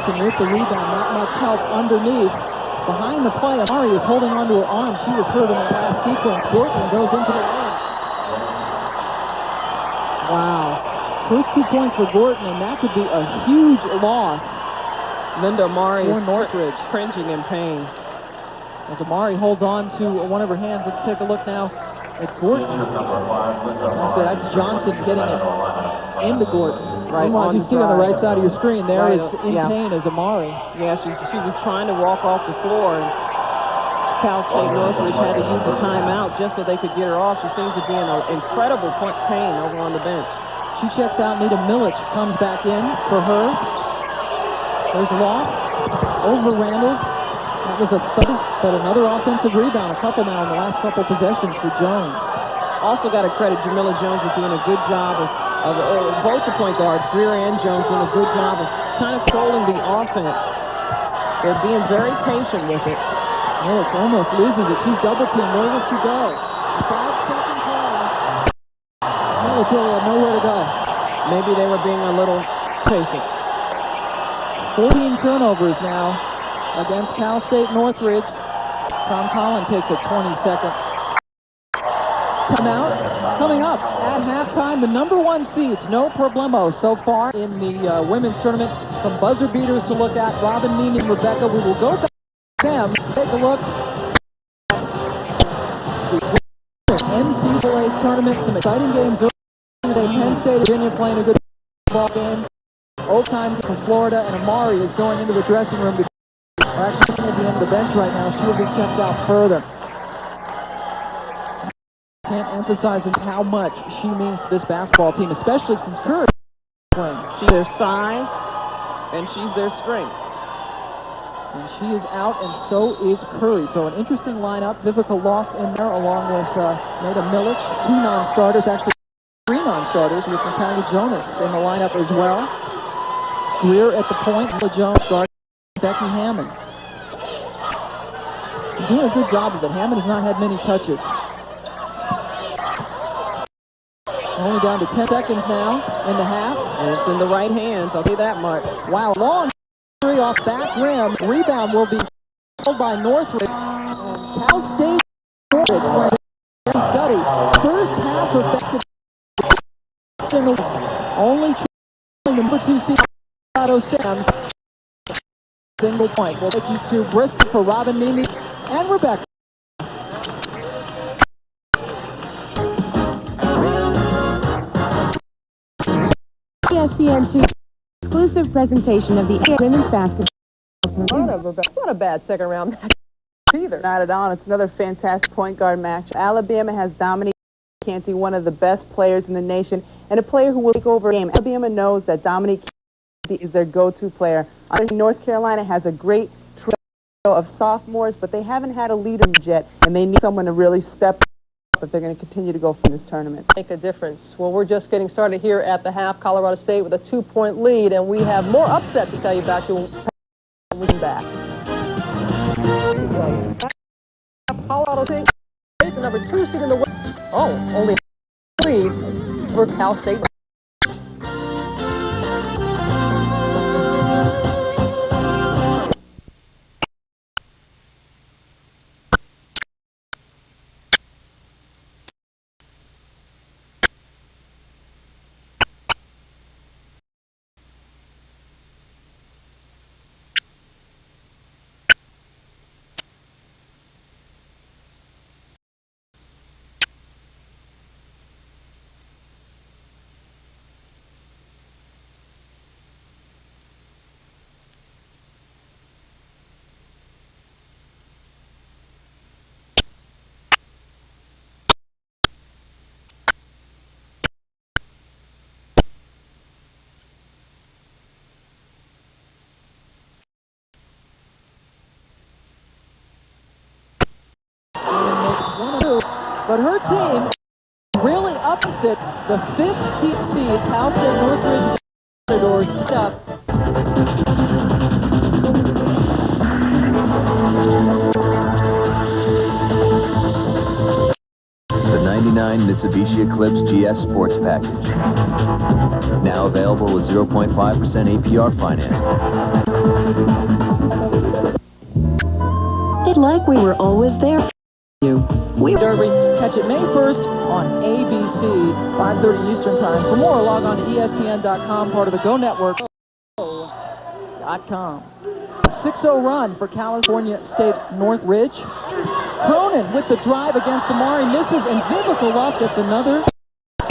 Johnson with the rebound, not much help underneath. Behind the play, Amari is holding onto her arm. She was hurt in that last sequence. Gorton goes into the lane. Wow. First 2 points for Gorton, and that could be a huge loss. Linda Amari for is Northridge, cringing in pain. As Amari holds on to one of her hands, let's take a look now at Gorton. That's Johnson getting it into Gorton. Right on you see on the right side of your screen, there is in pain as Amari. Yeah, she was trying to walk off the floor, and Cal State Northridge had to use a timeout just so they could get her off. She seems to be in incredible pain over on the bench. She checks out. Nita Milich comes back in for her. There's Lost over Randalls. That was a 30, but another offensive rebound. A couple now in the last couple possessions for Jones. Also got to credit Jamila Jones for doing a good job of both the point guards, Greer and Jones, doing a good job of kind of controlling the offense. They're being very patient with it. Milich almost loses it. She's double teamed. Where will she go? 5-second call. Milich really had nowhere to go. Maybe they were being a little patient. 14 turnovers now against Cal State Northridge. Tom Collin takes a 20-second timeout. Coming up at halftime, the #1 seeds, no problemo so far in the women's tournament. Some buzzer beaters to look at. Robin, Mimi, and Rebecca. We will go back to them. Take a look at the NCAA tournament. Some exciting games early today. Penn State, Virginia playing a good ball game. Old-time from Florida, and Amari is going into the dressing room. Actually, at the end of the bench right now. She will be checked out further. Can't emphasize how much she means to this basketball team, especially since Curry is playing. She's their size, and she's their strength. And she is out, and so is Curry. So an interesting lineup. Vivica Loft in there, along with Nita Milich, 2 non-starters, actually 3 non-starters, with Natalia Jonas in the lineup as well. Greer at the point, Nita Jones guarding Becky Hammon. Doing a good job of it. Hammon has not had many touches. Only down to 10 seconds now in the half. And it's in the right hands, I'll say that much. Wow, long three off back rim. Rebound will be held by Northridge. Cal State Northridge. Gutty. First half of basketball in the West. Only number 2 seed Colorado Stamps. Single point. We'll take you to Bristol for Robin, Mimi, and Rebecca. ESPN2 exclusive presentation of the women's basketball. It's not a bad second round match either. Not at all. It's another fantastic point guard match. Alabama has Dominique Canty, one of the best players in the nation, and a player who will take over a game. Alabama knows that Dominique Canty is their go-to player. North Carolina has a great trio of sophomores, but they haven't had a leader yet, and they need someone to really step up if they're going to continue to go for this tournament. Make a difference. Well, we're just getting started here at the half. Colorado State with a 2-point lead, and we have more upset to tell you about when we come back. Colorado State, the number 2 seed in the West. Oh, only 3 for Cal State. But her team really ups it. The 15th seed, Cal State Northridge Matadors, up. The 99 2009 Mitsubishi Eclipse GS Sports Package. Now available with 0.5% APR financing. It's like we were always there for you. Derby, catch it May 1st on ABC, 5:30 Eastern Time. For more, log on to ESPN.com, part of the Go Network. .com. 6-0 run for California State Northridge. Cronin with the drive against Amari, misses, and Vivica Love gets another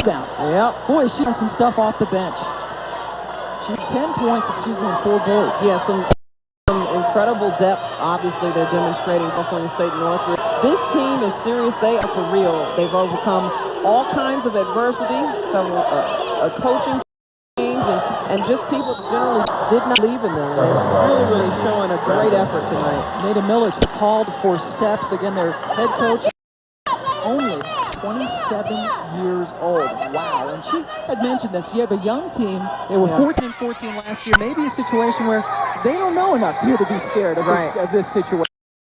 down. Yep. Boy, she has some stuff off the bench. She's 10 points, and 4 boards. Yeah, some incredible depth, obviously, they're demonstrating California State Northridge. This team is serious. They are for real. They've overcome all kinds of adversity, some coaching change, and just people generally did not believe in them. They're really showing a great effort tonight. Nada Millich called for steps. Again, their head coach, only 27 years old. Wow. And she had mentioned this. You have a young team. They were 14-14 last year. Maybe a situation where they don't know enough here to be scared of, this situation.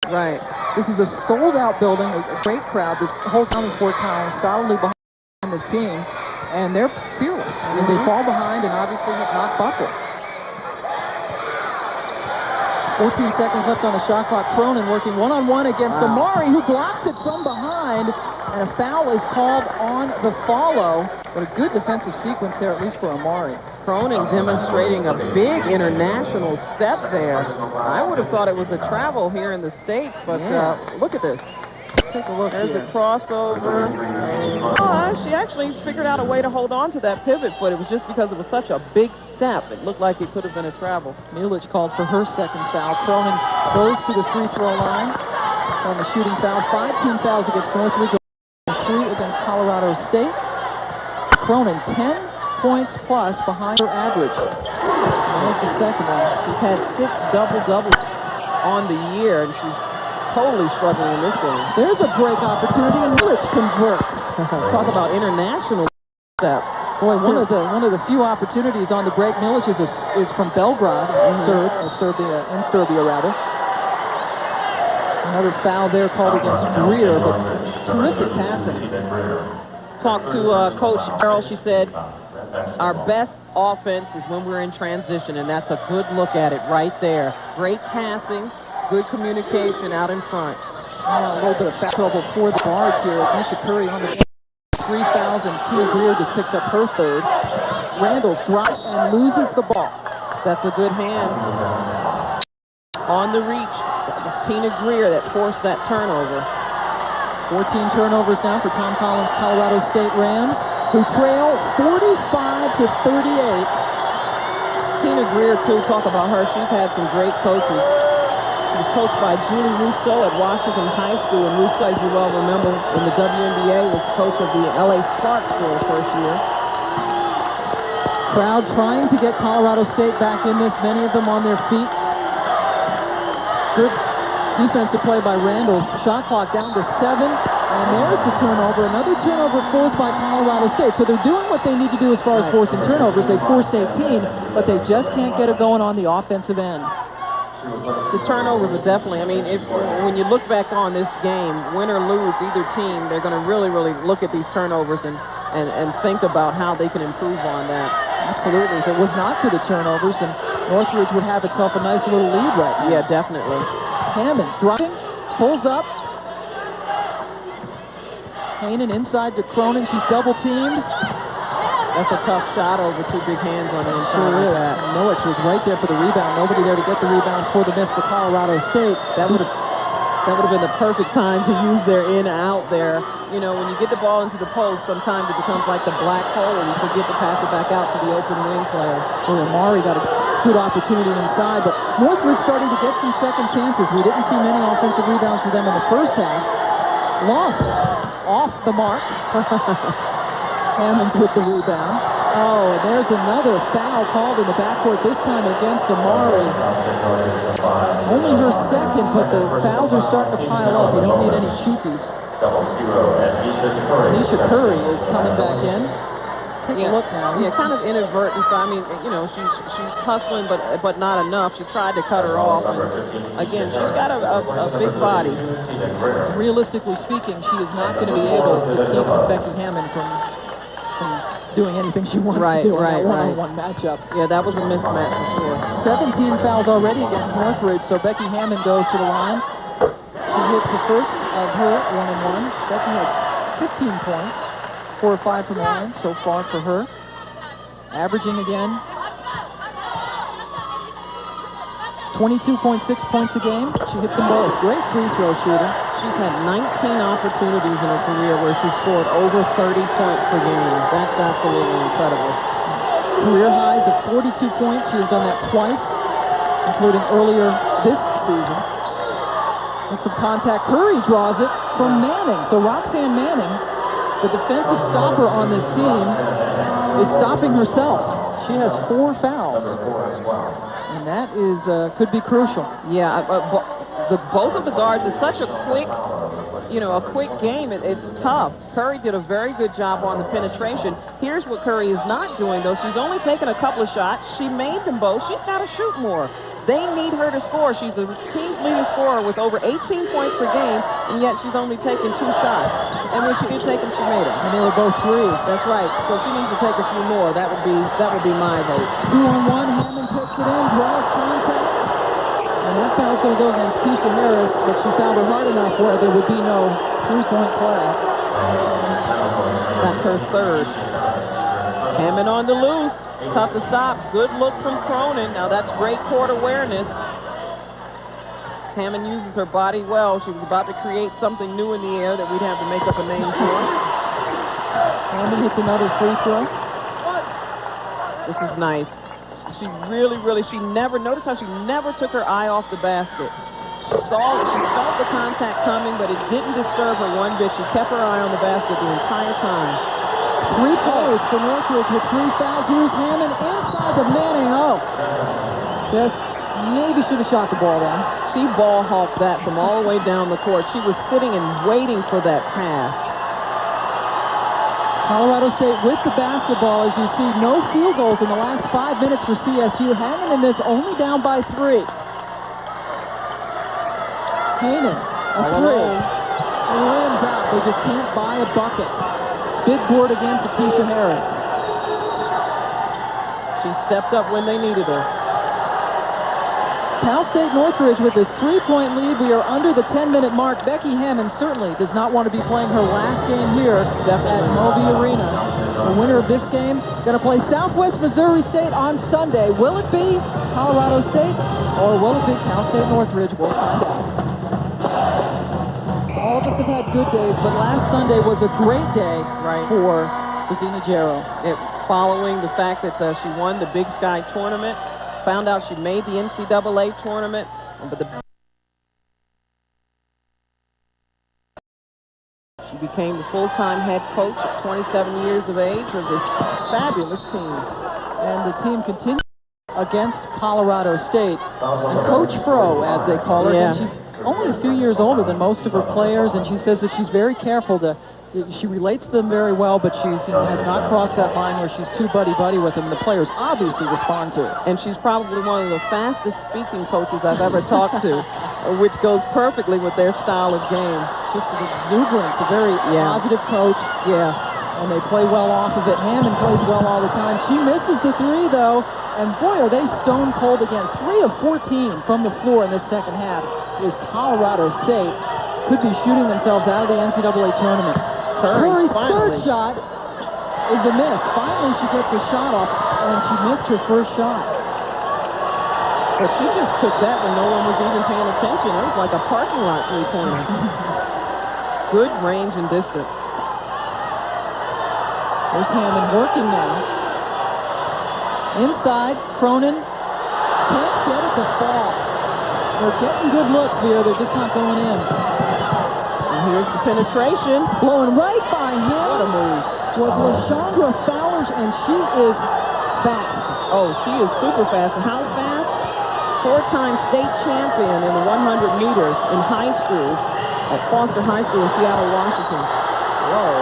Right. This is a sold-out building, a great crowd. This whole town in Fort Collins solidly behind this team, and they're fearless. I mean, they fall behind and obviously have not buckled. 14 seconds left on the shot clock. Cronin working one-on-one against Amari, who blocks it from behind, and a foul is called on the follow. But a good defensive sequence there, at least for Amari. Cronin demonstrating a big international step there. I would have thought it was a travel here in the States, but look at this. Take a look There's here. a crossover. She actually figured out a way to hold on to that pivot foot. It was just because it was such a big step. It looked like it could have been a travel. Milich called for her second foul. Cronin goes to the free throw line on the shooting foul. 5 team fouls against Northridge, 3 against Colorado State. Cronin 10 points plus behind her average. That's the second one. She's had 6 double-doubles on the year, and she's totally struggling in this game. There's a break opportunity, and Milich converts. Talk about international steps. Boy, one of the few opportunities on the break. Milich is from Belgrade, in Serbia rather. Another foul there called against Greer, but terrific passing. Talked to Coach Carroll. She said, our best offense is when we're in transition, and that's a good look at it right there. Great passing, good communication out in front. Now a little bit of foul trouble for the guards here. Nisha Curry on the 3 fouls, and Tina Greer just picked up her third. Randall's drops and loses the ball. That's a good hand. On the reach, that was Tina Greer that forced that turnover. 14 turnovers now for Tom Collins' Colorado State Rams, who trail 45-38. Tina Greer, too, talk about her. She's had some great coaches. She was coached by Julie Rousseau at Washington High School, and Rousseau, as you well remember, in the WNBA, was coach of the LA Sparks for her first year. Crowd trying to get Colorado State back in this, many of them on their feet. Good defensive play by Randalls. Shot clock down to 7, and there's the turnover. Another turnover forced by Colorado State. So they're doing what they need to do as far as forcing turnovers. They forced 18, but they just can't get it going on the offensive end. The turnovers are definitely, I mean, when you look back on this game, win or lose, either team, they're going to really look at these turnovers and think about how they can improve on that. Absolutely. If it was not for the turnovers, then Northridge would have itself a nice little lead right now. Yeah, definitely. Hammon driving, pulls up. Hanen inside to Cronin. She's double teamed. That's a tough shot over 2 big hands on the inside. Sure is. Milich was right there for the rebound. Nobody there to get the rebound for the miss for Colorado State. That would have been the perfect time to use their in-out there. You know, when you get the ball into the post, sometimes it becomes like the black hole, and you forget to pass it back out to the open wing player. Well, Amari got a good opportunity inside, but Northridge starting to get some second chances. We didn't see many offensive rebounds for them in the first half. Lost off the mark. Hammond's with the rebound. Oh, and there's another foul called in the backcourt, this time against Amari. Only her second, but the fouls are starting to pile up. You don't need any cheapies. Nisha Curry is coming back in. Take a look now. Yeah, kind of inadvertent. I mean, you know, she's hustling, but not enough. She tried to cut her off. And again, she's got a big body. Realistically speaking, she is not going to be able to keep Becky Hammon from doing anything she wants to do in that one-on-one matchup. Yeah, that was a mismatch for sure. 17 fouls already against Northridge, so Becky Hammon goes to the line. She hits the first of her one-on-one. Becky has 15 points, 4 or 5 from the line so far for her. Averaging again 22.6 points a game. She hits them both. Great free throw shooter. She's had 19 opportunities in her career where she scored over 30 points per game. That's absolutely incredible. Career highs of 42 points. She has done that twice, including earlier this season. With some contact, Curry draws it from Manning. So Roxanne Manning, the defensive stopper on this team, is stopping herself. She has 4 fouls. And that is could be crucial. Yeah, both of the guards, it's such a quick, a quick game. It's tough. Curry did a very good job on the penetration. Here's what Curry is not doing, though. She's only taken a couple of shots. She made them both. She's got to shoot more. They need her to score. She's the team's leading scorer with over 18 points per game, and yet she's only taken 2 shots. And when she did take them, she made them. And they were both threes. That's right. So she needs to take a few more. That would be my vote. 2-on-1. Hammond puts it in, draws contact. And that foul's going to go against Keisha Harris, but she fouled her hard enough where there would be no 3-point play. That's her third. Hammond on the loose. Tough to stop. Good look from Cronin. Now that's great court awareness. Hammond uses her body well. She was about to create something new in the air that we'd have to make up a name for. Hammond hits another free throw. This is nice. She she never, notice how she never took her eye off the basket. She felt the contact coming, but it didn't disturb her one bit. She kept her eye on the basket the entire time. 3 players for Northridge with 3 fouls. Here's Hammond inside the Manning. Oh, just maybe should have shot the ball then. She ball hawked that from all the way down the court. She was sitting and waiting for that pass. Colorado State with the basketball. As you see, no field goals in the last 5 minutes for CSU. Hammond in this only down by 3. Hammond, a 3. And Williams out. They just can't buy a bucket. Big board again for Keisha Harris. She stepped up when they needed her. Cal State Northridge with this 3-point lead. We are under the 10-minute mark. Becky Hammon certainly does not want to be playing her last game here at Moby Arena. The winner of this game going to play Southwest Missouri State on Sunday. Will it be Colorado State or will it be Cal State Northridge? We'll find out. All of us have had good days, but last Sunday was a great day for Rosina Jarrow. Following the fact that she won the Big Sky tournament, found out she made the NCAA tournament, but she became the full-time head coach at 27 years of age of this fabulous team. And the team continues against Colorado State. And Coach Fro, as they call her, and she's only a few years older than most of her players, and she says that she's very careful to, she relates to them very well, but she's has not crossed that line where she's too buddy-buddy with them. The players obviously respond to it. And she's probably one of the fastest speaking coaches I've ever talked to, which goes perfectly with their style of game. Just an exuberance, a very positive coach. Yeah. And they play well off of it. Hammond plays well all the time. She misses the 3, though, and boy, are they stone cold again. 3 of 14 from the floor in this second half is Colorado State. Could be shooting themselves out of the NCAA tournament. Curry's third shot is a miss. Finally, she gets a shot off, and she missed her first shot. But she just took that when no one was even paying attention. It was like a parking lot three-pointer. Good range and distance. There's Hammond working now. Inside, Cronin can't get it to fall. They're getting good looks here. They're just not going in. And here's the penetration. Blowing right by him. What a move. Was LaShondra Fowler, and she is fast. Oh, she is super fast. And how fast? 4-time state champion in the 100 meters in high school at Foster High School in Seattle, Washington. Whoa.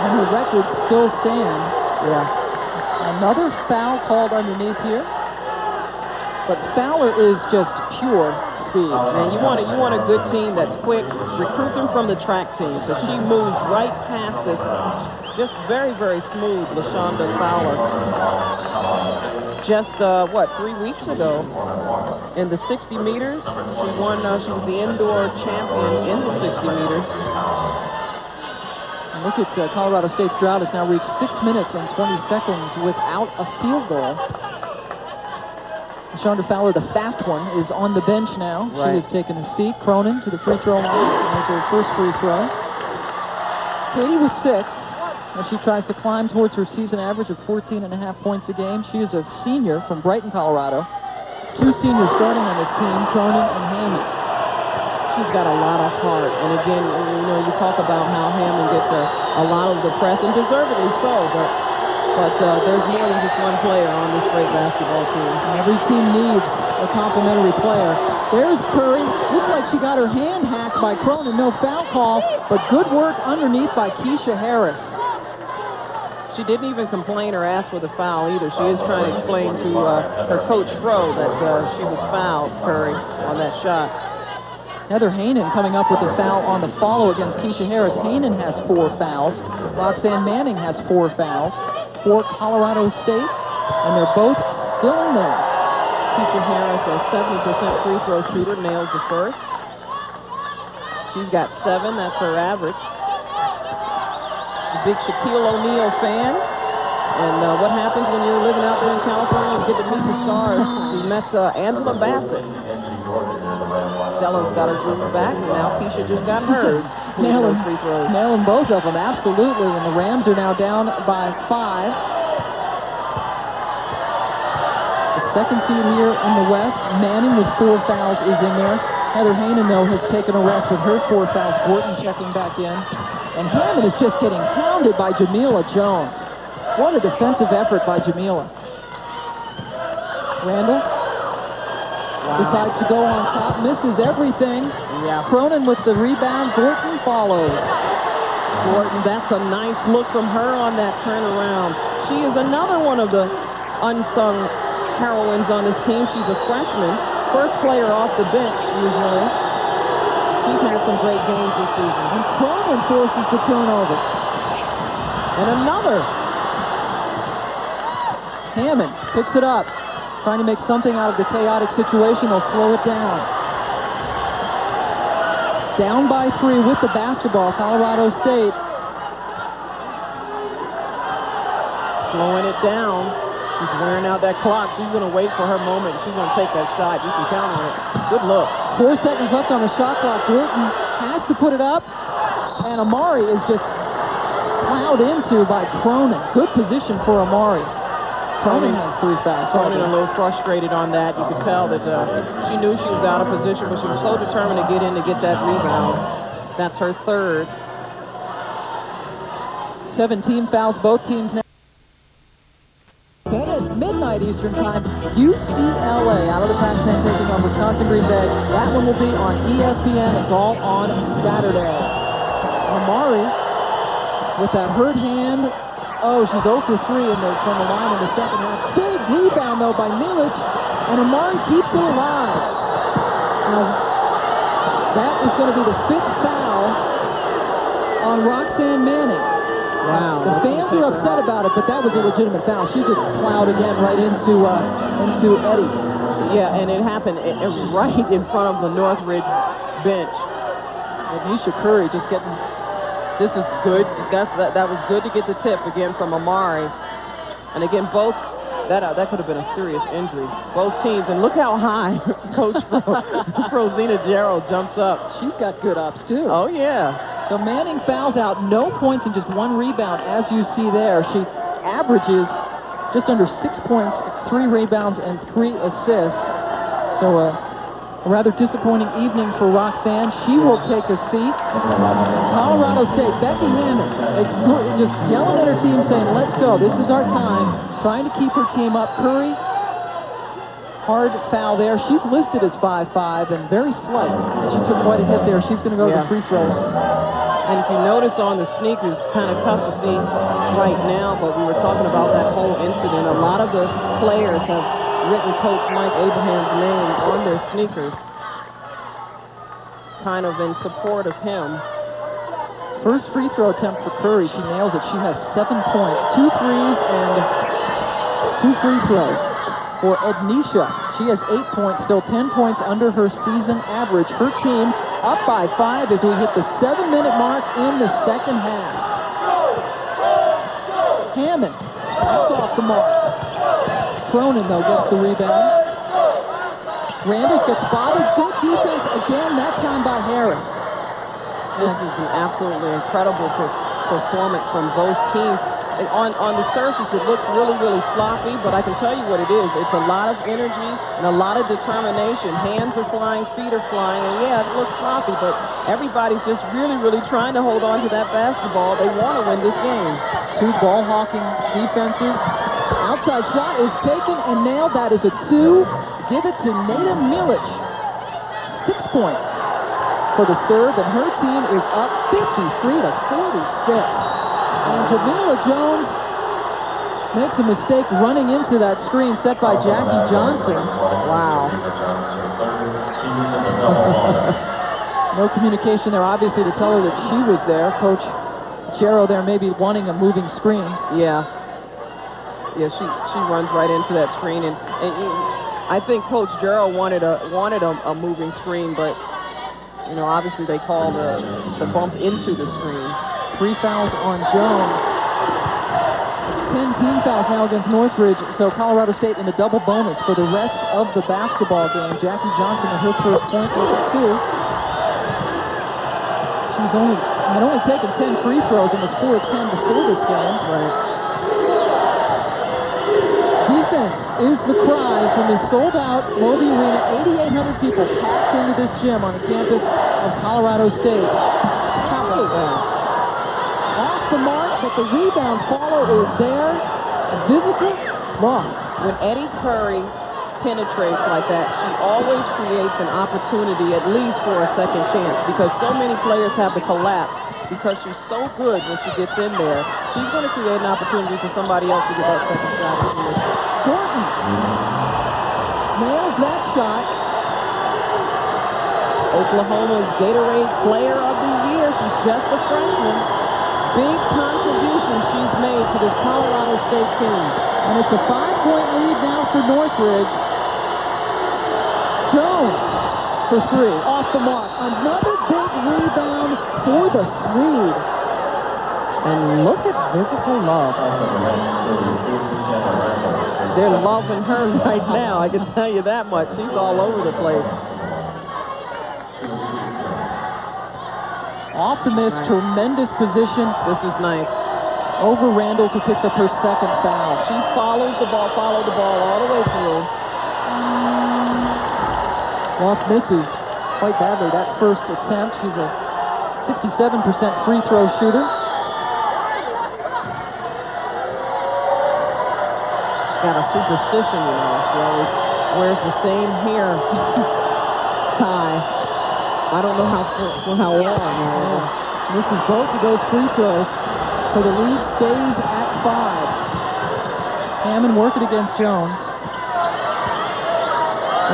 And her records still stand. Yeah. Another foul called underneath here. But Fowler is just pure speed. Man, you want a good team that's quick. Recruit them from the track team. So she moves right past this, just very, very smooth, LaShonda Fowler. Just, 3 weeks ago in the 60 meters, she won, she was the indoor champion in the 60 meters. And look at Colorado State's drought has now reached 6 minutes and 20 seconds without a field goal. LaShonda Fowler, the fast one, is on the bench now. Right. She has taken a seat. Cronin to the free throw line. There's her first free throw. Katie with 6 as she tries to climb towards her season average of 14.5 points a game. She is a senior from Brighton, Colorado. 2 seniors starting on this team, Cronin and Hammon. She's got a lot of heart. And again, you talk about how Hammon gets a lot of the press, and deservedly so, but there's more than just one player on this great basketball team. And every team needs a complimentary player. There's Curry. Looks like she got her hand hacked by Cronin. No foul call, but good work underneath by Keisha Harris. She didn't even complain or ask for the foul either. She is trying to explain to her coach Fro that she was fouled, Curry, on that shot. Heather Hainan coming up with a foul on the follow against Keisha Harris. Hainan has 4 fouls. Roxanne Manning has 4 fouls for Colorado State, and they're both still in there. Keisha Harris, a 70% free throw shooter, nails the first. She's got 7. That's her average. A big Shaquille O'Neal fan. And what happens when you're living out there in California? You get to meet the stars. We met Angela Bassett. Stella's got her group back, and now Keisha just got hers. Nailing free throws. Nailing both of them, absolutely. And the Rams are now down by 5. The second seed here in the West, Manning with 4 fouls is in there. Heather Hainan, though, has taken a rest with her 4 fouls. Borton checking back in. And Hammond is just getting pounded by Jamila Jones. What a defensive effort by Jamila. Randalls decides to go on top, misses everything. Yeah. Cronin with the rebound. Borton follows. Borton, that's a nice look from her on that turnaround. She is another one of the unsung heroines on this team. She's a freshman, first player off the bench usually. She's had some great games this season. And Cronin forces the turnover. And another. Hammond picks it up, trying to make something out of the chaotic situation. They'll slow it down. Down by 3 with the basketball, Colorado State. Slowing it down. She's wearing out that clock. She's going to wait for her moment. She's going to take that shot. You can count on it. Good look. 4 seconds left on the shot clock. Borton has to put it up. And Amari is just plowed into by Cronin. Good position for Amari. Cronin has 3 fouls. Cronin a little frustrated on that. You could tell that she knew she was out of position, but she was so determined to get in to get that rebound. That's her 3rd. 17 fouls, both teams now. At midnight Eastern time, UCLA out of the Pac-10 taking on Wisconsin Green Bay. That one will be on ESPN. It's all on Saturday. Amari with that hurt hand. Oh, she's 0 for 3 from the line in the second half. Big rebound, though, by Milic, and Amari keeps it alive. Now, that is going to be the 5th foul on Roxanne Manning. Wow. The fans are upset about it, but that was a legitimate foul. She just plowed again right into Eddie. Yeah, and it happened right in front of the Northridge bench. Anisha Curry just getting... This is good. That was good to get the tip again from Amari. And again, both that could have been a serious injury. Both teams, and look how high Coach Rosina Gerald jumps up. She's got good ups too. Oh yeah. So Manning fouls out, no points and just 1 rebound, as you see there. She averages just under 6 points, 3 rebounds, and 3 assists. So a rather disappointing evening for Roxanne. She will take a seat. Colorado State, Becky Hammon, just yelling at her team saying, let's go, this is our time. Trying to keep her team up. Curry, hard foul there. She's listed as 5'5" and very slight. She took quite a hit there. She's going to go to the free throw line. And if you notice on the sneakers, kind of tough to see right now, but we were talking about that whole incident. A lot of the players have written Coach Mike Abraham's name on their sneakers, kind of in support of him. First free throw attempt for Curry. She nails it. She has 7 points, 2 threes, and 2 free throws. For Ednisha, she has 8 points, still 10 points under her season average. Her team up by 5 as we hit the 7-minute mark in the second half. Hammon, that's off the mark. Cronin, though, gets the rebound. Randers gets bothered. Good defense again, that time by Harris. This is an absolutely incredible performance from both teams. And on the surface, it looks really, really sloppy, but I can tell you what it is. It's a lot of energy and a lot of determination. Hands are flying, feet are flying, and yeah, it looks sloppy, but everybody's just really, really trying to hold on to that basketball. They want to win this game. 2 ball-hawking defenses. Outside shot is taken and nailed. That is a 2. Give it to Nada Milic. 6 points for the serve, and her team is up 53-46. And Jamila Jones makes a mistake running into that screen set by Jackie Johnson. Wow. No communication there, obviously, to tell her that she was there. Coach Jarrow there maybe wanting a moving screen. Yeah. Yeah, she runs right into that screen, and I think Coach Jarrow wanted a moving screen, but you know, obviously they called the bump into the screen. 3 fouls on Jones. It's 10 team fouls now against Northridge, so Colorado State in a double bonus for the rest of the basketball game. Jackie Johnson with her first point with 2. She's had only taken 10 free throws and was 4 of 10 before this game. Right. Defense is the cry from the sold-out Moby Arena. 8,800 people packed into this gym on the campus of Colorado State. Off the mark, but the rebound follow is there. Vivica lost. When Eddie Curry penetrates like that, she always creates an opportunity at least for a second chance, because so many players have to collapse because she's so good when she gets in there. She's going to create an opportunity for somebody else to get that second shot. Thornton nails that shot. Oklahoma's Gatorade Player of the Year. She's just a freshman. Big contribution she's made to this Colorado State team. And it's a 5-point lead now for Northridge. Jones for 3, off the mark. Another big rebound for the Swede. And look at Vivica Love. They're loving her right now, I can tell you that much. She's all over the place. Off the miss, tremendous position. This is nice. Over Randall, who picks up her second foul. She followed the ball all the way through. Love misses quite badly that first attempt. She's a 67% free throw shooter. She's got a superstition, you know. She always wears the same hair tie. I don't know for how long. Misses both of those free throws, so the lead stays at 5. Hammon working against Jones.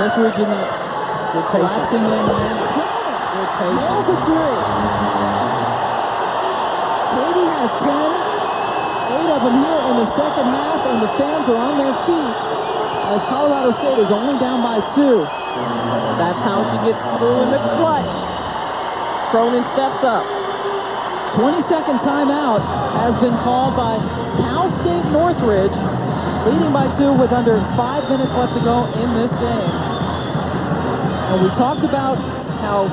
Northridge in the collapsing lane. Good patience. Nails a 3. Katie has 10. 8 of them here in the second half, and the fans are on their feet as Colorado State is only down by 2. That's how she gets through in the clutch. Cronin steps up. 22nd timeout has been called by Cal State Northridge, leading by 2 with under 5 minutes left to go in this game. And we talked about how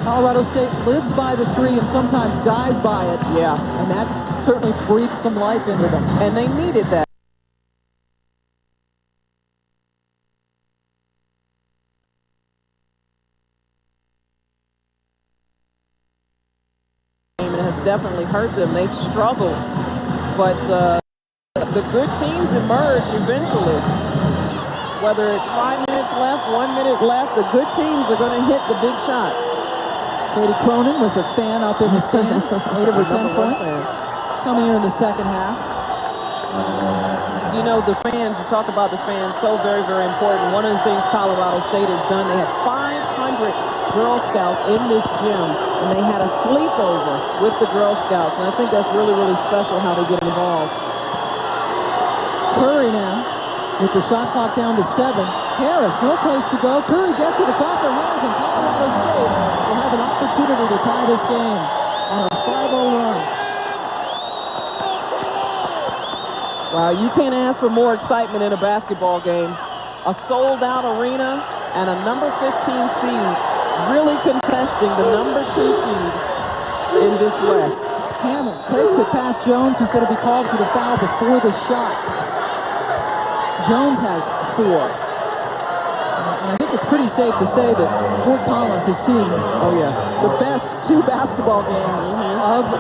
Colorado State lives by the 3 and sometimes dies by it. Yeah. And that certainly breathed some life into them. And they needed that. Definitely hurt them. They've struggled, but the good teams emerge eventually. Whether it's 5 minutes left, 1 minute left, the good teams are going to hit the big shots. Katie Cronin with a fan up in the stands. 8 of her 10 points. Coming here in the second half. You know, the fans, you talk about the fans, so very, very important. One of the things Colorado State has done, they had 500 Girl Scouts in this gym, and they had a sleepover with the Girl Scouts, and I think that's really, really special how they get involved. Curry now with the shot clock down to 7. Harris, no place to go. Curry gets it. It's off her hands, and Colorado State will have an opportunity to tie this game on a 5-0 run. Wow, you can't ask for more excitement in a basketball game. A sold-out arena and a number 15 seed really contesting the number 2 seed in this West. Hammon takes it past Jones, who's going to be called for the foul before the shot. Jones has 4. And I think it's pretty safe to say that Fort Collins has seen the best 2 basketball games of the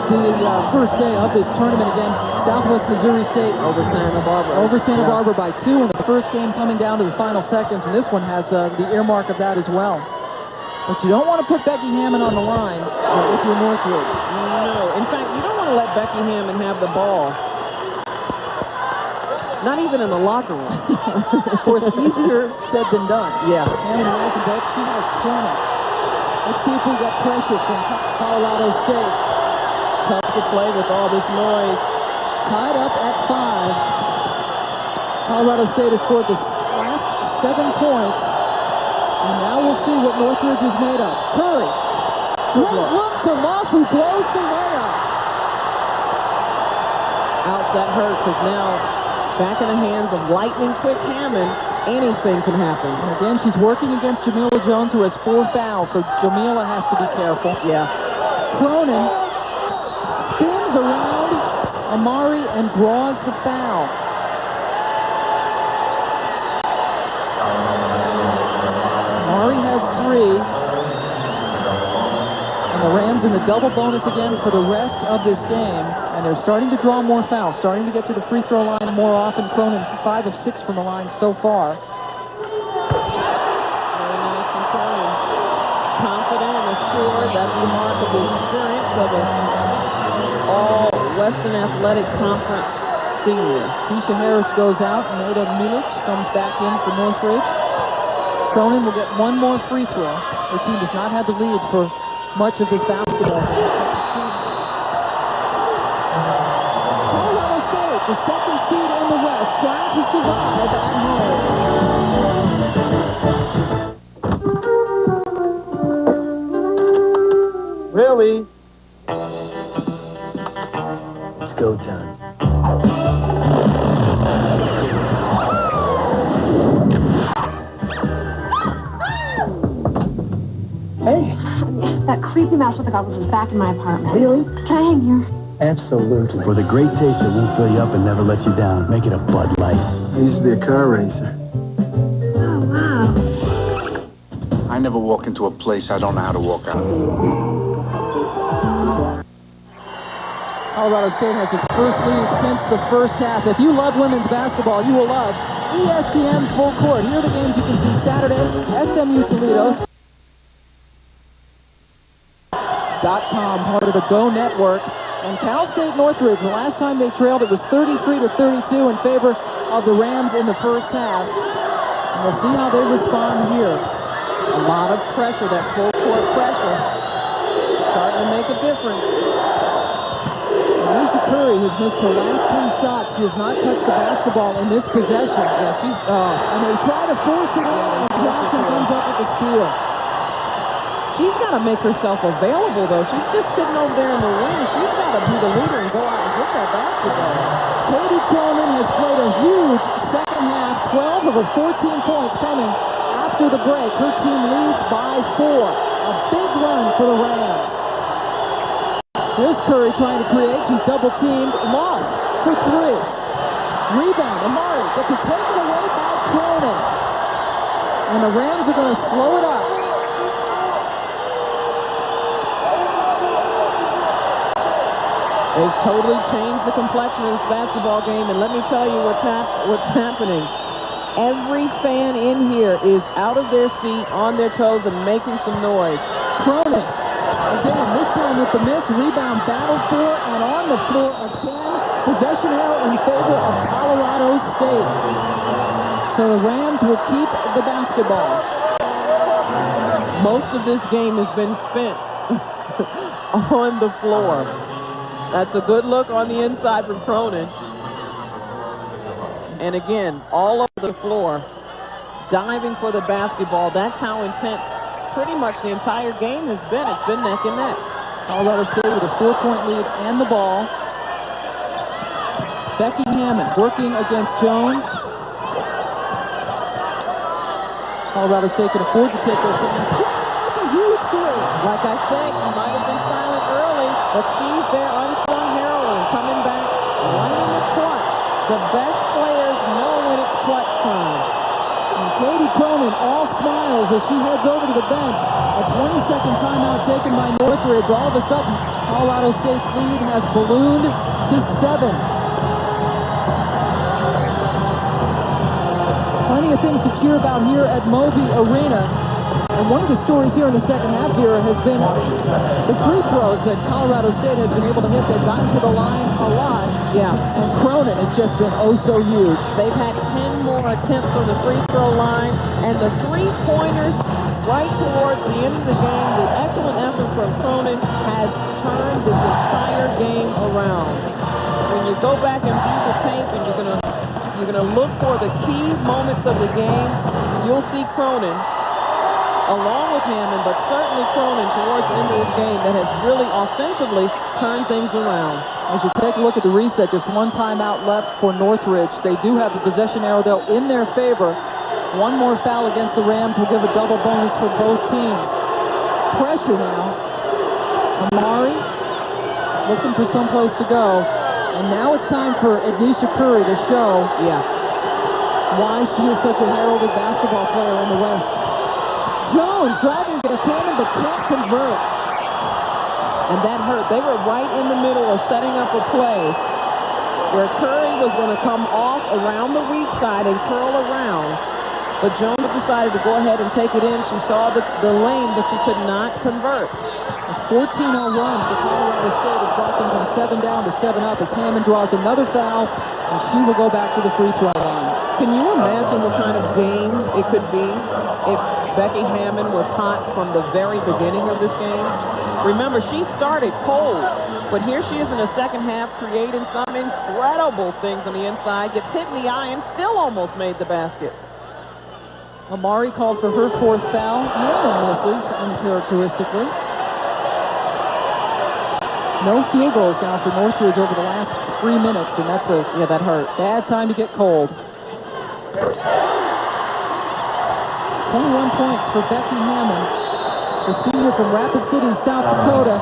first day of this tournament. Again, Southwest Missouri State over Santa Barbara. Over Santa Barbara by 2 in the first game, coming down to the final seconds, and this one has the earmark of that as well. But you don't want to put Becky Hammon on the line if you're Northridge. No. In fact, you don't want to let Becky Hammon have the ball. Not even in the locker room. Of course, easier said than done. Yeah. Hammon has it back. She has 20. Let's see if we get pressure from Colorado State. Tough to play with all this noise. Tied up at 5. Colorado State has scored the last 7 points. And now we'll see what Northridge is made of. Curry. Great look to Love, who blows the layup. Ouch, that hurt, because now back in the hands of lightning-quick Hammon, anything can happen. And again, she's working against Jamila Jones, who has 4 fouls, so Jamila has to be careful. Yeah. Cronin spins around Amari and draws the foul. Amari has 3. And the Rams in the double bonus again for the rest of this game. And they're starting to draw more fouls, starting to get to the free throw line more often. Cronin 5 of 6 from the line so far. Very nice from Cronin. Confident and assured. That's the mark of the experience of an all-Western Athletic Conference senior. Keisha Harris goes out, and Ada Milic comes back in for Northridge. Cronin will get 1 more free throw. Her team has not had the lead for much of this basketball game. Colorado State, the 2nd seed in the West, trying to survive at home. Really? It's go time. Hey. That creepy mouse with the goggles is back in my apartment. Really? Can I hang here? Absolutely. For the great taste that won't fill you up and never lets you down, make it a Bud Light. I used to be a car racer. Oh, wow. I never walk into a place I don't know how to walk out. Colorado State has its first lead since the first half. If you love women's basketball, you will love ESPN Full Court. Here are the games you can see Saturday. SMU Toledo. .com, part of the Go Network. And Cal State Northridge, the last time they trailed, it was 33-32 in favor of the Rams in the first half. And we'll see how they respond here. A lot of pressure, that full court pressure, starting to make a difference. Lisa Curry has missed her last 3 shots. She has not touched the basketball in this possession. Yeah, she's, and they try to force it in, and Johnson comes up with the steal. She's got to make herself available, though. She's just sitting over there in the wing. She's got to be the leader and go out and get that basketball. Katie Cronin has played a huge second half, 12 of her 14 points coming after the break. Her team leads by 4. A big run for the Rams. Here's Curry trying to create. She's double-teamed. Lost for 3. Rebound. Amari gets it taken away by Cronin. And the Rams are going to slow it up. They've totally changed the complexion of this basketball game, and let me tell you what's happening. Every fan in here is out of their seat, on their toes, and making some noise. Cronin Again, this time with the miss, rebound battled for, and on the floor again, possession arrow in favor of Colorado State. So the Rams will keep the basketball. Most of this game has been spent on the floor. That's a good look on the inside from Cronin. And again, all over the floor, diving for the basketball. That's how intense pretty much the entire game has been. It's been neck and neck. Colorado State with a 4-point lead and the ball. Becky Hammon working against Jones. Colorado State can afford to take their chance. That's a huge three. Like I said, she might have been silent early, but she's their unsung heroine coming back right in the clutch. The best players know when it's clutch time. And Katie Cronin all smiles as she heads over to the bench. A 20-second timeout taken by Northridge. All of a sudden, Colorado State's lead has ballooned to 7. Plenty of things to cheer about here at Moby Arena. And one of the stories here in the second half here has been the free throws that Colorado State has been able to hit. They've gotten to the line a lot. Yeah. And Cronin has just been oh so huge. They've had 10 more attempts on the free throw line, and the three-pointers right towards the end of the game, the excellent effort from Cronin has turned this entire game around. When you go back and view the tape and you're gonna look for the key moments of the game, you'll see Cronin along with Hammon, but certainly Cronin towards the end of this game that has really offensively turned things around. As you take a look at the reset, just one timeout left for Northridge. They do have the possession arrow, though, in their favor. One more foul against the Rams will give a double bonus for both teams. Pressure now. Amari looking for someplace to go. And now it's time for Ednisha Curry to show why she is such a heralded basketball player in the West. Jones driving to the cannon but can't convert. And that hurt. They were right in the middle of setting up a play where Curry was going to come off around the weak side and curl around. But Jones decided to go ahead and take it in. She saw the lane, but she could not convert. A 14-0 run for Colorado State has brought them from 7 down to 7 up as Hammon draws another foul, and she will go back to the free throw line. Can you imagine what kind of game it could be if Becky Hammon was hot from the very beginning of this game? Remember, she started cold, but here she is in the second half creating some incredible things on the inside, gets hit in the eye, and still almost made the basket. Amari called for her 4th foul. Hammon misses uncharacteristically. No field goals now for Northridge over the last 3 minutes, and that hurt. Bad time to get cold. 21 points for Becky Hammon, the senior from Rapid City, South Dakota,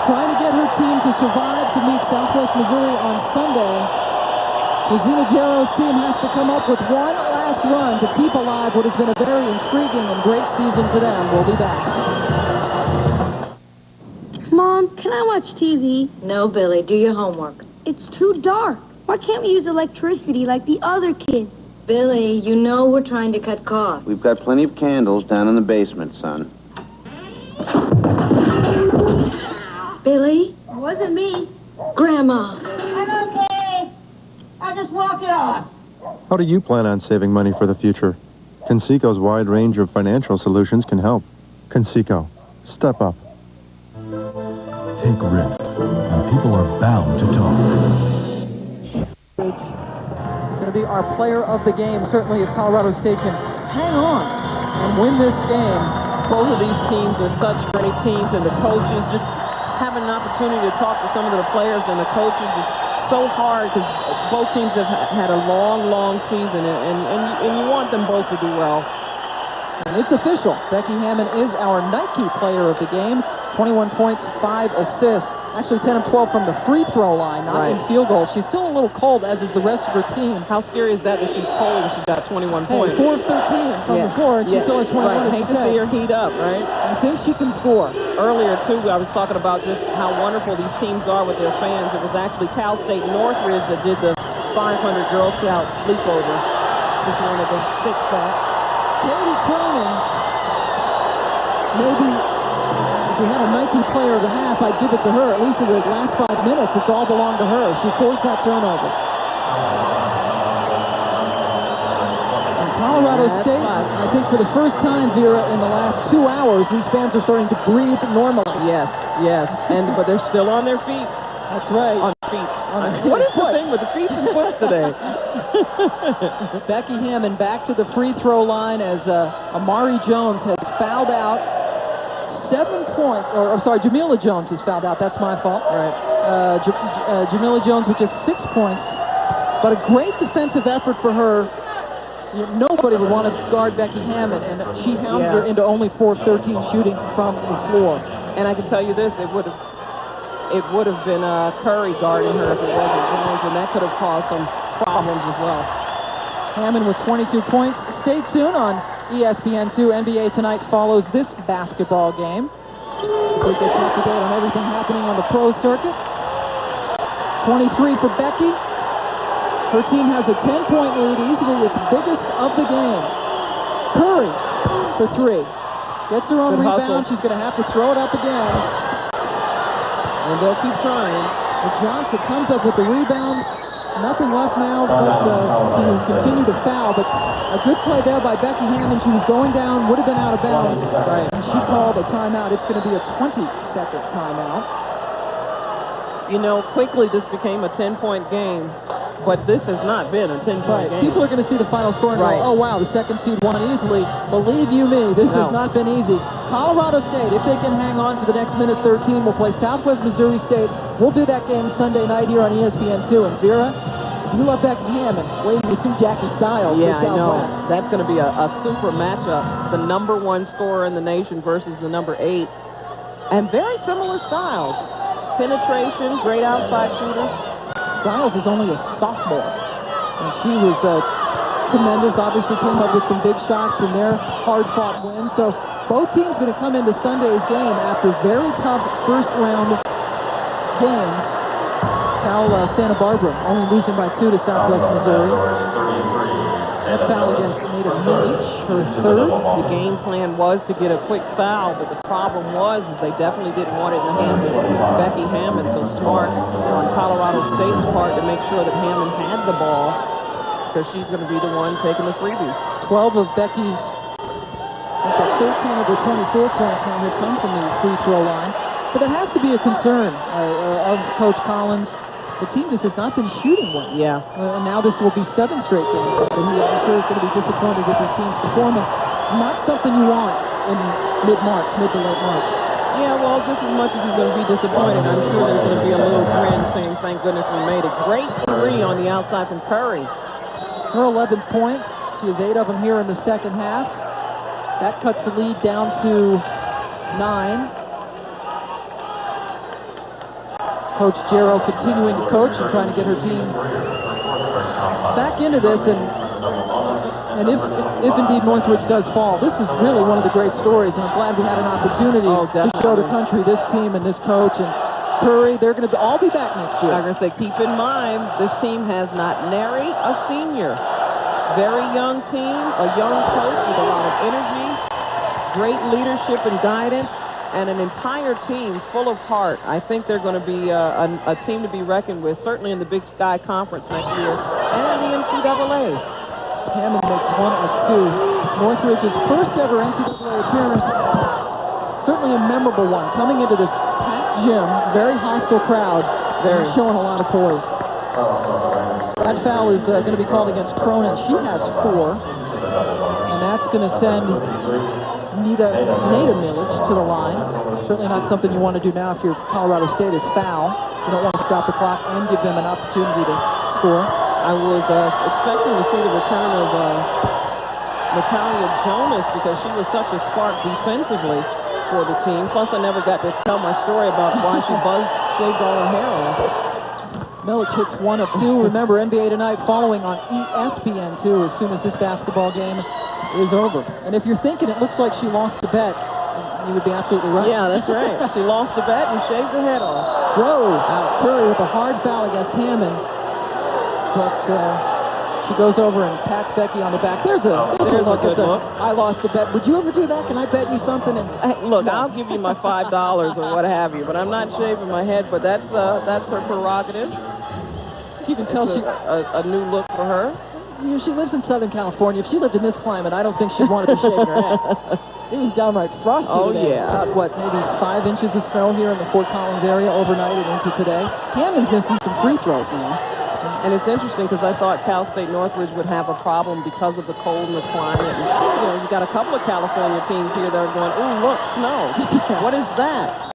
trying to get her team to survive to meet Southwest Missouri on Sunday. Rosina Jarrow's team has to come up with one last run to keep alive what has been a very intriguing and great season for them. We'll be back. Mom, can I watch TV? No, Billy. Do your homework. It's too dark. Why can't we use electricity like the other kids? Billy, you know we're trying to cut costs. We've got plenty of candles down in the basement, son. Billy? It wasn't me. Grandma. I'm okay. I'll just walk it off. How do you plan on saving money for the future? Conseco's wide range of financial solutions can help. Conseco. Step up. Take risks, and people are bound to talk. Going to be our player of the game. Certainly if Colorado State can hang on and win this game. Both of these teams are such great teams, and the coaches just having an opportunity to talk to some of the players and the coaches is so hard because both teams have had a long season, and you want them both to do well. And it's official. Becky Hammon is our Nike player of the game. 21 points, 5 assists. Actually 10 of 12 from the free throw line, not in field goals. She's still a little cold, as is the rest of her team. How scary is that she's cold and she's got 21 points? 4 of 13 from the floor, and she still has 21. Right. Hate to see her heat up, right? I think she can score. Earlier, too, I was talking about just how wonderful these teams are with their fans. It was actually Cal State Northridge that did the 500 Girl Scout sleepover. Just wanted to fix that. Katie Cronin maybe If we had a Nike player of the half, I'd give it to her. At least in the last 5 minutes, it's all belonged to her. She forced that turnover. And Colorado State, I think for the first time, Vera, in the last 2 hours, these fans are starting to breathe normally. Yes, yes. But they're still on their feet. That's right. On feet. What is the thing with the feet and foot today? Becky Hammon back to the free throw line as Amari Jones has fouled out 7 points. Or sorry, Jamila Jones has fouled out. That's my fault. Right. Jamila Jones with just 6 points. But a great defensive effort for her. Nobody would want to guard Becky Hammon, and she hounded her into only 4 of 13 shooting from the floor. And I can tell you this, it would have been Curry guarding her if it wasn't Jones, and that could have caused some problems as well. Hammon with 22 points. Stay tuned on ESPN2. NBA Tonight follows this basketball game. So we get you up to date on everything happening on the pro circuit. 23 for Becky. Her team has a 10-point lead, easily its biggest of the game. Curry for 3. Gets her own rebound. She's going to have to throw it up again. And they'll keep trying. Johnson comes up with the rebound. Nothing left now but to continue to foul. But a good play there by Becky Hammon. She was going down, would have been out of bounds. Right. And she called a timeout. It's going to be a 20-second timeout. You know, quickly this became a 10-point game. But this has not been a 10-point game. People are going to see the final score and go, oh, wow, the second seed won easily. Believe you me, this has not been easy. Colorado State, if they can hang on for the next minute 13, will play Southwest Missouri State. We'll do that game Sunday night here on ESPN2. And Vera, you love Becky Hammon. Waiting to see Jackie Stiles for Southwest. I know. That's going to be a super matchup. The #1 scorer in the nation versus the #8. And very similar styles. Penetration, great outside shooters. Stiles is only a sophomore, and she was tremendous. Obviously came up with some big shots in their hard-fought win. So both teams going to come into Sunday's game after very tough first-round games. Cal Santa Barbara only losing by 2 to Southwest Missouri. That foul against Anita Milic, her 3rd. The game plan was to get a quick foul, but the problem was they definitely didn't want it in the hands of Becky Hammon. So smart on Colorado State's part to make sure that Hammon had the ball, because she's going to be the one taking the freebies. 12 of Becky's, 13 of her 24 points now have come from the free throw line. But it has to be a concern of Coach Collins. The team just has not been shooting well. Yeah. And now this will be 7 straight games. I'm sure is going to be disappointed with his team's performance. Not something you want in mid-March, mid to late March. Yeah, well, just as much as he's going to be disappointed, I'm sure there's going to be a little grin saying, thank goodness we made it. Great 3 on the outside from Curry. Her 11th point. She has 8 of them here in the second half. That cuts the lead down to 9. Coach Jarrow continuing to coach and trying to get her team back into this, and if indeed Northridge does fall, this is really one of the great stories, and I'm glad we had an opportunity to show the country this team and this coach and Curry. They're going to all be back next year. I'm going to say, keep in mind, this team has not nary a senior. Very young team, a young coach with a lot of energy, great leadership and guidance, and an entire team full of heart. I think they're going to be a team to be reckoned with, certainly in the Big Sky Conference next year, and in the NCAA. Hammon makes 1 of 2. Northridge's first ever NCAA appearance, certainly a memorable one. Coming into this packed gym, very hostile crowd, they're showing a lot of poise. That foul is going to be called against Cronin. She has 4, and that's going to send Nita Milic to the line. Certainly not something you want to do now if you're Colorado State is foul. You don't want to stop the clock and give them an opportunity to score. I was expecting to see the return of Natalia Jonas, because she was such a spark defensively for the team. Plus, I never got to tell my story about why she shaved all her hair off. Milic hits 1 of 2. Remember, NBA Tonight following on ESPN2 as soon as this basketball game is over. And if you're thinking it looks like she lost the bet, you would be absolutely right. Yeah, that's right. She lost the bet and shaved her head off. Whoa! Curry with a hard foul against Hammon. But She goes over and pats Becky on the back. There's a look good look. I lost a bet. Would you ever do that? Can I bet you something? And Hey, look, I'll give you my $5 or what have you, but I'm not shaving my head. But that's her prerogative. you can tell she a new look for her. You know, she lives in Southern California. If she lived in this climate, I don't think she'd want to be shaving her head. It was downright frosty today. Yeah. What, maybe 5 inches of snow here in the Fort Collins area overnight and into today. Hammon's missing some free throws now. And it's interesting because I thought Cal State Northridge would have a problem because of the cold and the climate. And, you know, you got a couple of California teams here that are going, ooh, look, snow. What is that?